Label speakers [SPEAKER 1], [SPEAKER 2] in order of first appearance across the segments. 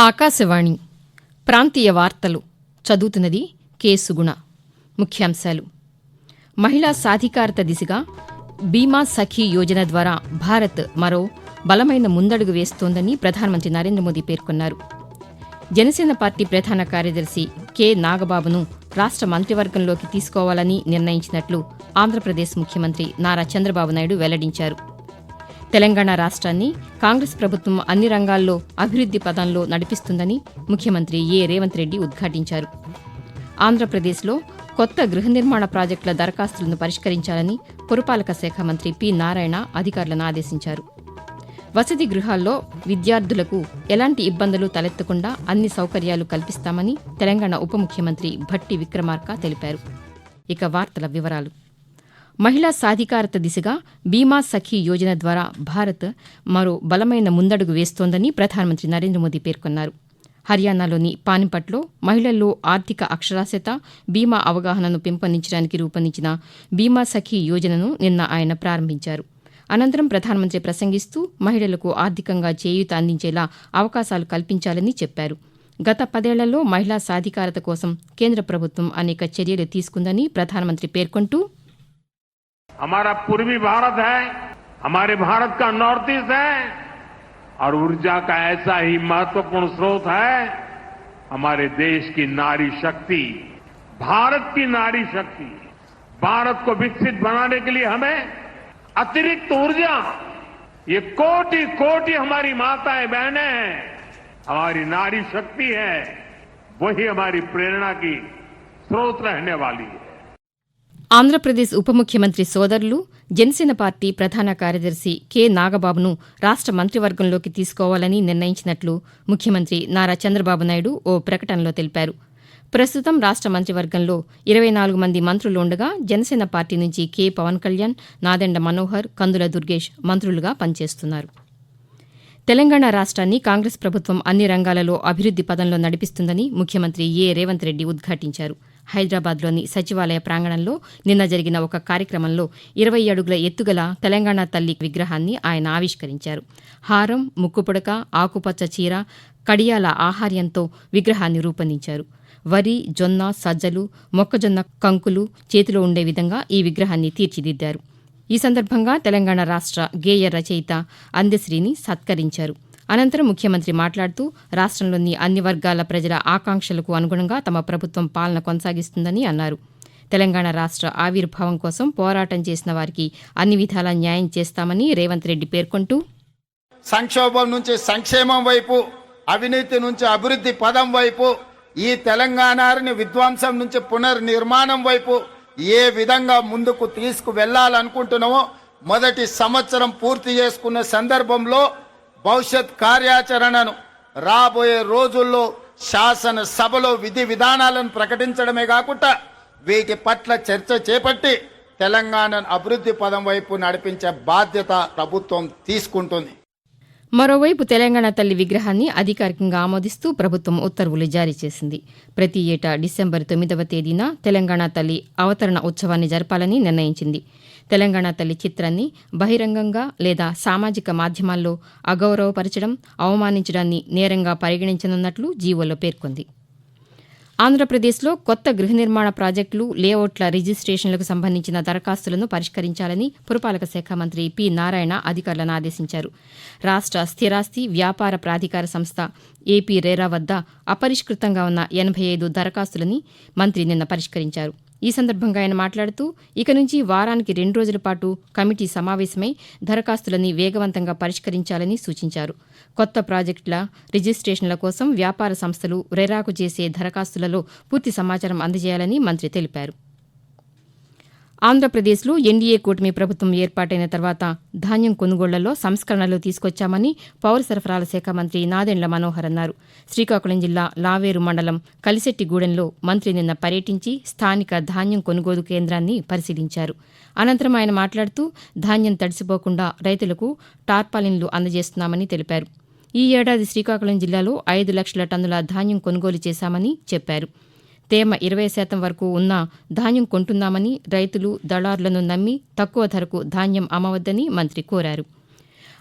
[SPEAKER 1] ఆకాశవాణి ప్రాంతీయ వార్తలు చదువుతున్నది కె సుగుణ. ముఖ్యాంశాలు: మహిళా సాధికారత దిశగా బీమా సఖీ యోజన ద్వారా భారత్ మరో బలమైన ముందడుగు వేస్తోందని ప్రధానమంత్రి నరేంద్ర మోదీ పేర్కొన్నారు. జనసేన పార్టీ ప్రధాన కార్యదర్శి కె నాగబాబును రాష్ట మంత్రివర్గంలోకి తీసుకోవాలని నిర్ణయించినట్లు ఆంధ్రప్రదేశ్ ముఖ్యమంత్రి నారా చంద్రబాబు నాయుడు వెల్లడించారు. తెలంగాణ రాష్ట్రాన్ని కాంగ్రెస్ ప్రభుత్వం అన్ని రంగాల్లో అభివృద్ది పథంలో నడిపిస్తుందని ముఖ్యమంత్రి ఏ రేవంత్ రెడ్డి ఉద్ఘాటించారు. ఆంధ్రప్రదేశ్లో కొత్త గృహ నిర్మాణ ప్రాజెక్టుల దరఖాస్తులను పరిష్కరించాలని పురపాలక శాఖ మంత్రి పి నారాయణ అధికారులను ఆదేశించారు. వసతి గృహాల్లో విద్యార్థులకు ఎలాంటి ఇబ్బందులు తలెత్తకుండా అన్ని సౌకర్యాలు కల్పిస్తామని తెలంగాణ ఉప ముఖ్యమంత్రి భట్టి విక్రమార్క తెలిపారు. ఇక వార్తల వివరాలు: మహిళా సాధికారత దిశగా బీమా సఖీ యోజన ద్వారా భారత్ మరో బలమైన ముందడుగు వేస్తోందని ప్రధానమంత్రి నరేంద్ర మోదీ పేర్కొన్నారు. హర్యానాలోని పానిపట్లో మహిళల్లో ఆర్థిక అక్షరాస్యత, బీమా అవగాహనను పెంపొందించడానికి రూపొందించిన బీమా సఖీ యోజనను నిన్న ఆయన ప్రారంభించారు. అనంతరం ప్రధానమంత్రి ప్రసంగిస్తూ మహిళలకు ఆర్థికంగా చేయూత అందించేలా అవకాశాలు కల్పించాలని చెప్పారు. గత 10 ఏళ్లలో మహిళా సాధికారత కోసం కేంద్ర ప్రభుత్వం అనేక చర్యలు తీసుకుందని ప్రధానమంత్రి పేర్కొంటూ,
[SPEAKER 2] हमारा पूर्वी भारत है, हमारे भारत का नॉर्थ ईस्ट है और ऊर्जा का ऐसा ही महत्वपूर्ण स्रोत है हमारे देश की नारी शक्ति, भारत की नारी शक्ति। भारत को विकसित बनाने के लिए हमें अतिरिक्त ऊर्जा, ये कोटि कोटि हमारी माताएं बहनें हैं, हमारी नारी शक्ति है, वही हमारी प्रेरणा की स्रोत रहने वाली है.
[SPEAKER 1] ఆంధ్రప్రదేశ్ ఉప ముఖ్యమంత్రి సోదరులు జనసేన పార్టీ ప్రధాన కార్యదర్శి కె నాగబాబును రాష్ట మంత్రివర్గంలోకి తీసుకోవాలని నిర్ణయించినట్లు ముఖ్యమంత్రి నారా చంద్రబాబు నాయుడు ఓ ప్రకటనలో తెలిపారు. ప్రస్తుతం రాష్ట మంత్రివర్గంలో 24 మంది మంత్రులు ఉండగా జనసేన పార్టీ నుంచి కె పవన్ కళ్యాణ్, నాదెండ్ల మనోహర్, కందుల దుర్గేష్ మంత్రులుగా పనిచేస్తున్నారు. తెలంగాణ రాష్ట్రాన్ని కాంగ్రెస్ ప్రభుత్వం అన్ని రంగాలలో అభివృద్ది పథంలో నడిపిస్తుందని ముఖ్యమంత్రి ఏ రేవంత్ రెడ్డి ఉద్ఘాటించారు. హైదరాబాద్లోని సచివాలయ ప్రాంగణంలో నిన్న జరిగిన ఒక కార్యక్రమంలో 20 అడుగుల ఎత్తుగల తెలంగాణ తల్లి విగ్రహాన్ని ఆయన ఆవిష్కరించారు. హారం, ముక్కుపుడక, ఆకుపచ్చ చీర, కడియాల ఆహార్యంతో విగ్రహాన్ని రూపొందించారు. వరి, జొన్న, సజ్జలు, మొక్కజొన్న కంకులు చేతిలో ఉండే విధంగా ఈ విగ్రహాన్ని తీర్చిదిద్దారు. ఈ సందర్భంగా తెలంగాణ రాష్ట గేయ రచయిత అందెశ్రీని సత్కరించారు. అనంతరం ముఖ్యమంత్రి మాట్లాడుతూ రాష్ట్రంలోని అన్ని వర్గాల ప్రజల ఆకాంక్షలకు అనుగుణంగా తమ ప్రభుత్వం పాలన కొనసాగిస్తుందని అన్నారు. తెలంగాణ రాష్ట్ర ఆవిర్భావం కోసం పోరాటం చేసిన వారికి అన్ని విధాలా న్యాయం చేస్తామని రేవంత్ రెడ్డి పేర్కొంటూ,
[SPEAKER 3] సంక్షోభం నుంచి సంక్షేమం వైపు, అవినీతి నుంచి అభివృద్ధి పదం వైపు, ఈ తెలంగాణని విధ్వంసం నుంచి పునర్నిర్మాణం వైపు ఏ విధంగా ముందుకు తీసుకు వెళ్లాలనుకుంటున్నామో మొదటి సంవత్సరం పూర్తి చేసుకున్న సందర్భంలో భవిష్యత్ కార్యాచరణను రాబోయే రోజుల్లో శాసనసభలో విధి విధానాలను ప్రకటించడమే కాకుండా వీటి పట్ల చర్చ చేపట్టి తెలంగాణను అభివృద్ధి పదం వైపు నడిపించే బాధ్యత ప్రభుత్వం తీసుకుంటుంది.
[SPEAKER 1] మరోవైపు తెలంగాణ తల్లి విగ్రహాన్ని అధికారికంగా ఆమోదిస్తూ ప్రభుత్వం ఉత్తర్వులు జారీ చేసింది. ప్రతి ఏటా డిసెంబర్ 9వ తేదీన తెలంగాణ తల్లి అవతరణ ఉత్సవాన్ని జరపాలని నిర్ణయించింది. తెలంగాణ తల్లి చిత్రాన్ని బహిరంగంగా లేదా సామాజిక మాధ్యమాల్లో అగౌరవపరచడం, అవమానించడాన్ని నేరంగా పరిగణించనున్నట్లు జీవోలో పేర్కొంది. ఆంధ్రప్రదేశ్లో కొత్త గృహ నిర్మాణ ప్రాజెక్టులు, లేఅవుట్ల రిజిస్ట్రేషన్లకు సంబంధించిన దరఖాస్తులను పరిష్కరించాలని పురపాలక శాఖ మంత్రి పి నారాయణ అధికారులను ఆదేశించారు. రాష్ట స్థిరాస్తి వ్యాపార ప్రాధికార సంస్థ ఏపీ రేరా వద్ద అపరిష్కృతంగా ఉన్న 85 దరఖాస్తులని మంత్రి నిన్న పరిష్కరించారు. ఈ సందర్భంగా ఆయన మాట్లాడుతూ, ఇక నుంచి వారానికి 2 రోజుల పాటు కమిటీ సమావేశమై దరఖాస్తులని వేగవంతంగా పరిష్కరించాలని సూచించారు. కొత్త ప్రాజెక్టుల రిజిస్ట్రేషన్ల కోసం వ్యాపార సంస్థలు రెరాకు చేసే దరఖాస్తులలో పూర్తి సమాచారం అందజేయాలని మంత్రి తెలిపారు. ఆంధ్రప్రదేశ్లో ఎన్డీఏ కూటమి ప్రభుత్వం ఏర్పాటైన తర్వాత ధాన్యం కొనుగోళ్లలో సంస్కరణలు తీసుకొచ్చామని పౌర సరఫరాల శాఖ మంత్రి నాదెండ్ల మనోహర్ అన్నారు. శ్రీకాకుళం జిల్లా లావేరు మండలం కలిశెట్టిగూడెంలో మంత్రి నిన్న పర్యటించి స్థానిక ధాన్యం కొనుగోలు కేంద్రాన్ని పరిశీలించారు. అనంతరం ఆయన మాట్లాడుతూ ధాన్యం తడిసిపోకుండా రైతులకు టార్పాలిన్లు అందజేస్తున్నామని తెలిపారు. ఈ ఏడాది శ్రీకాకుళం జిల్లాలో 5 లక్షల టన్నుల ధాన్యం కొనుగోలు చేశామని చెప్పారు. తేమ 20% వరకు ఉన్న ధాన్యం కొంటున్నామని, రైతులు దళారులను నమ్మి తక్కువ ధరకు ధాన్యం అమ్మవద్దని మంత్రి కోరారు.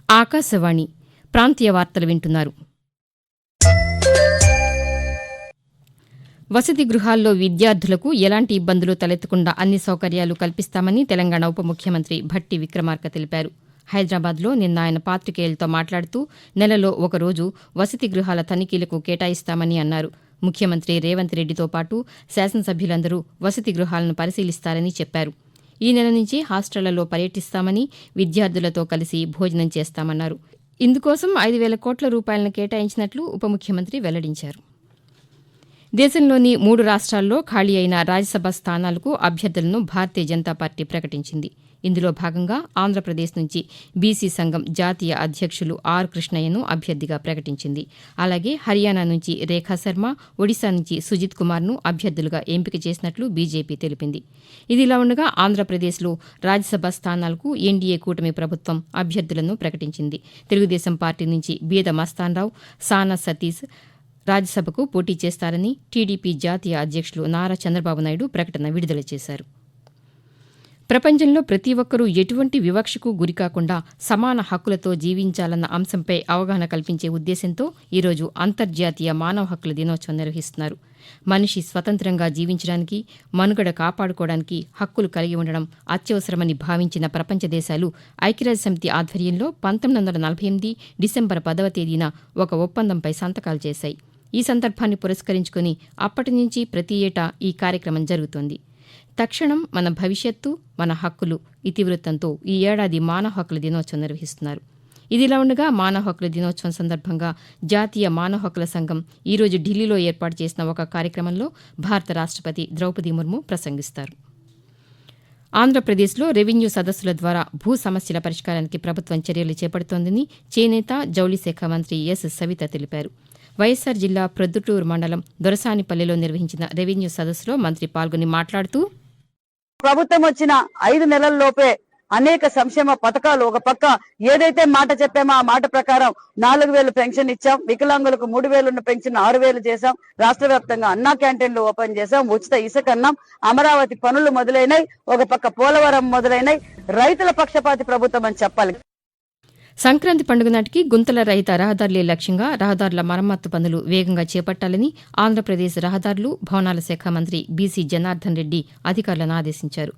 [SPEAKER 1] ఆకాశవాణి ప్రాంతీయ వార్తలు వింటున్నారు. వసతి గృహాల్లో విద్యార్థులకు ఎలాంటి ఇబ్బందులు తలెత్తకుండా అన్ని సౌకర్యాలు కల్పిస్తామని తెలంగాణ ఉప ముఖ్యమంత్రి భట్టి విక్రమార్క తెలిపారు. హైదరాబాద్లో నిన్న ఆయన పాతికేయులతో మాట్లాడుతూ నెలలో ఒకరోజు వసతి గృహాల తనిఖీలకు కేటాయిస్తామని అన్నారు. ముఖ్యమంత్రి రేవంత్ రెడ్డితో పాటు శాసనసభ్యులందరూ వసతి గృహాలను పరిశీలిస్తారని చెప్పారు. ఈ నెల నుంచి హాస్టళ్లలో పర్యటిస్తామని, విద్యార్థులతో కలిసి భోజనం చేస్తామన్నారు. ఇందుకోసం 5,000 కోట్ల రూపాయలను కేటాయించినట్లు ఉప ముఖ్యమంత్రి వెల్లడించారు. దేశంలోని 3 రాష్ట్రాల్లో ఖాళీ అయిన రాజ్యసభ స్థానాలకు అభ్యర్థులను భారతీయ జనతా పార్టీ ప్రకటించింది. ఇందులో భాగంగా ఆంధ్రప్రదేశ్ నుంచి బీసీ సంఘం జాతీయ అధ్యక్షులు ఆర్ కృష్ణయ్యను అభ్యర్థిగా ప్రకటించింది. అలాగే హర్యానా నుంచి రేఖా శర్మ, ఒడిశా నుంచి సుజిత్ కుమార్ను అభ్యర్థులుగా ఎంపిక చేసినట్లు బీజేపీ తెలిపింది. ఇదిలా ఉండగా ఆంధ్రప్రదేశ్లో రాజ్యసభ స్థానాలకు ఎన్డీఏ కూటమి ప్రభుత్వం అభ్యర్థులను ప్రకటించింది. తెలుగుదేశం పార్టీ నుంచి బీద మస్తాన్రావు, సానా సతీష్ రాజ్యసభకు పోటీ చేస్తారని టీడీపీ జాతీయ అధ్యక్షులు నారా చంద్రబాబు నాయుడు ప్రకటన విడుదల చేశారు. ప్రపంచంలో ప్రతి ఒక్కరూ ఎటువంటి వివక్షకు గురికాకుండా సమాన హక్కులతో జీవించాలన్న అంశంపై అవగాహన కల్పించే ఉద్దేశంతో ఈరోజు అంతర్జాతీయ మానవ హక్కుల దినోత్సవం నిర్వహిస్తున్నారు. మనిషి స్వతంత్రంగా జీవించడానికి, మనుగడ కాపాడుకోవడానికి హక్కులు కలిగి ఉండడం అత్యవసరమని భావించిన ప్రపంచ దేశాలు ఐక్యరాజ్యసమితి ఆధ్వర్యంలో 1948 డిసెంబర్ 10వ తేదీన ఒక ఒప్పందంపై సంతకాలు చేశాయి. ఈ సందర్భాన్ని పురస్కరించుకుని అప్పటి నుంచి ప్రతి ఏటా ఈ కార్యక్రమం జరుగుతోంది. తక్షణం మన భవిష్యత్తు, మన హక్కులు ఇతివృత్తంతో ఈ ఏడాది మానవ హక్కుల దినోత్సవం నిర్వహిస్తున్నారు. ఇదిలా ఉండగా మానవ హక్కుల దినోత్సవం సందర్భంగా జాతీయ మానవ హక్కుల సంఘం ఈరోజు ఢిల్లీలో ఏర్పాటు చేసిన ఒక కార్యక్రమంలో భారత రాష్టపతి ద్రౌపది ముర్ము ప్రసంగిస్తారు. ఆంధ్రప్రదేశ్లో రెవెన్యూ సదస్సుల ద్వారా భూ సమస్యల పరిష్కారానికి ప్రభుత్వం చర్యలు చేపడుతోందని చేనేత, జౌళి శాఖ మంత్రి ఎస్ సవిత తెలిపారు. వైఎస్సార్ జిల్లా ప్రొద్దుటూరు మండలం దొరసానిపల్లిలో నిర్వహించిన రెవెన్యూ సదస్సులో మంత్రి పాల్గొని మాట్లాడుతూ,
[SPEAKER 4] ప్రభుత్వం వచ్చిన 5 నెలల్లోపే అనేక సంక్షేమ పథకాలు, ఒక పక్క ఏదైతే మాట చెప్పామో ఆ మాట ప్రకారం 4,000 పెన్షన్ ఇచ్చాం, వికలాంగులకు 3,000 ఉన్న పెన్షన్ 6,000 చేశాం, రాష్ట్ర వ్యాప్తంగా అన్నా క్యాంటీన్లు ఓపెన్ చేశాం, ఉచిత ఇసుక అన్నాం, అమరావతి పనులు మొదలైనాయి, ఒక పక్క పోలవరం మొదలైనాయి. రైతుల పక్షపాతి ప్రభుత్వం అని చెప్పాలి.
[SPEAKER 1] సంక్రాంతి పండుగ నాటికి గుంతల రహిత రహదారులే లక్ష్యంగా రహదారుల మరమ్మత్తు పనులు వేగంగా చేపట్టాలని ఆంధ్రప్రదేశ్ రహదారులు, భవనాల శాఖ మంత్రి బీసీ జనార్దన్ రెడ్డి అధికారులను ఆదేశించారు.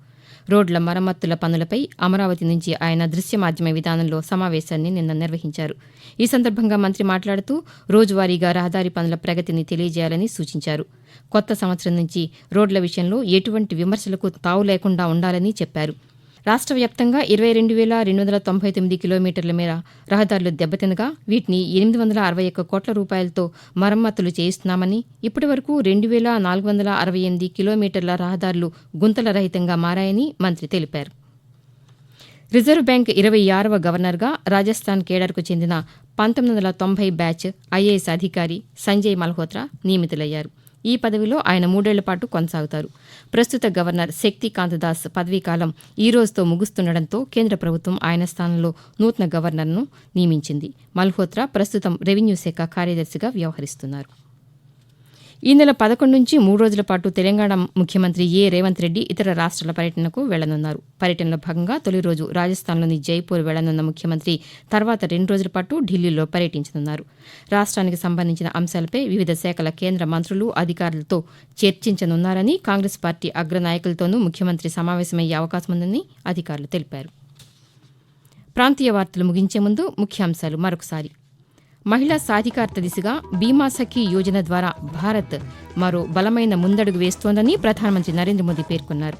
[SPEAKER 1] రోడ్ల మరమ్మతుల పనులపై అమరావతి నుంచి ఆయన దృశ్య మాధ్యమ విధానంలో సమావేశాన్ని నిన్న నిర్వహించారు. ఈ సందర్భంగా మంత్రి మాట్లాడుతూ రోజువారీగా రహదారి పనుల ప్రగతిని తెలియజేయాలని సూచించారు. కొత్త సంవత్సరం నుంచి రోడ్ల విషయంలో ఎటువంటి విమర్శలకు తావు లేకుండా ఉండాలని చెప్పారు. రాష్ట్ర వ్యాప్తంగా 22,299 కిలోమీటర్ల మేర రహదారులు దెబ్బతినగా వీటిని 861 కోట్ల రూపాయలతో మరమ్మతులు చేయిస్తున్నామని, ఇప్పటి వరకు 2,468 కిలోమీటర్ల రహదారులు గుంతల రహితంగా మారాయని మంత్రి తెలిపారు. రిజర్వ్ బ్యాంక్ 26వ గవర్నర్గా రాజస్థాన్ కేడర్కు చెందిన 1990 బ్యాచ్ ఐఏఎస్ అధికారి సంజయ్ మల్హోత్రా నియమితులయ్యారు. ఈ పదవిలో ఆయన 3 ఏళ్ల పాటు కొనసాగుతారు. ప్రస్తుత గవర్నర్ శక్తికాంత దాస్ పదవీకాలం ఈ రోజుతో ముగుస్తుండటంతో కేంద్ర ప్రభుత్వం ఆయన స్థానంలో నూతన గవర్నర్ను నియమించింది. మల్హోత్రా ప్రస్తుతం రెవెన్యూ శాఖ కార్యదర్శిగా వ్యవహరిస్తున్నారు. ఈ నెల 11 నుంచి 3 రోజుల పాటు తెలంగాణ ముఖ్యమంత్రి రేవంత్ రెడ్డి ఇతర రాష్ట్రాల పర్యటనకు వెళ్లనున్నారు. పర్యటనలో భాగంగా తొలి రోజు రాజస్థాన్లోని జైపూర్ వెళ్లనున్న ముఖ్యమంత్రి తర్వాత 2 రోజుల పాటు ఢిల్లీలో పర్యటించనున్నారు. రాష్ట్రానికి సంబంధించిన అంశాలపై వివిధ శాఖల కేంద్ర మంత్రులు, అధికారులతో చర్చించనున్నారని, కాంగ్రెస్ పార్టీ అగ్రనాయకులతోనూ ముఖ్యమంత్రి సమావేశమయ్యే అవకాశం ఉందని అధికారులు తెలిపారు. ప్రాంతీయ వార్తలు ముగించే ముందు ముఖ్యాంశాలు మరొకసారి. మహిళా సాధికారత దిశగా బీమా సఖీ యోజన ద్వారా భారత్ మరో బలమైన ముందడుగు వేస్తోందని ప్రధానమంత్రి నరేంద్ర మోదీ పేర్కొన్నారు.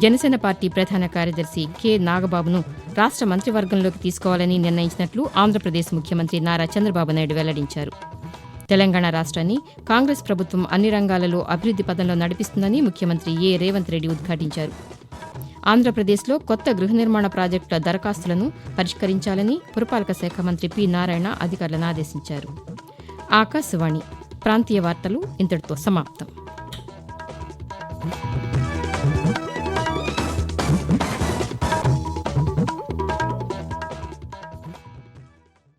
[SPEAKER 1] జనసేన పార్టీ ప్రధాన కార్యదర్శి కె నాగబాబును రాష్ట్ర మంత్రివర్గంలోకి తీసుకోవాలని నిర్ణయించినట్లు ఆంధ్రప్రదేశ్ ముఖ్యమంత్రి నారా చంద్రబాబు నాయుడు వెల్లడించారు. తెలంగాణ రాష్ట్రాన్ని కాంగ్రెస్ ప్రభుత్వం అన్ని రంగాలలో అభివృద్ది పథంలో నడిపిస్తుందని ముఖ్యమంత్రి రేవంత్ రెడ్డి ఉద్ఘాటించారు. ఆంధ్రప్రదేశ్లో కొత్త గృహ నిర్మాణ ప్రాజెక్టుల దరఖాస్తులను పరిష్కరించాలని పురపాలక శాఖ మంత్రి పి నారాయణ అధికారులను ఆదేశించారు. ఆకాశవాణి ప్రాంతీయ వార్తలు ఇంతటితో సమాప్తం.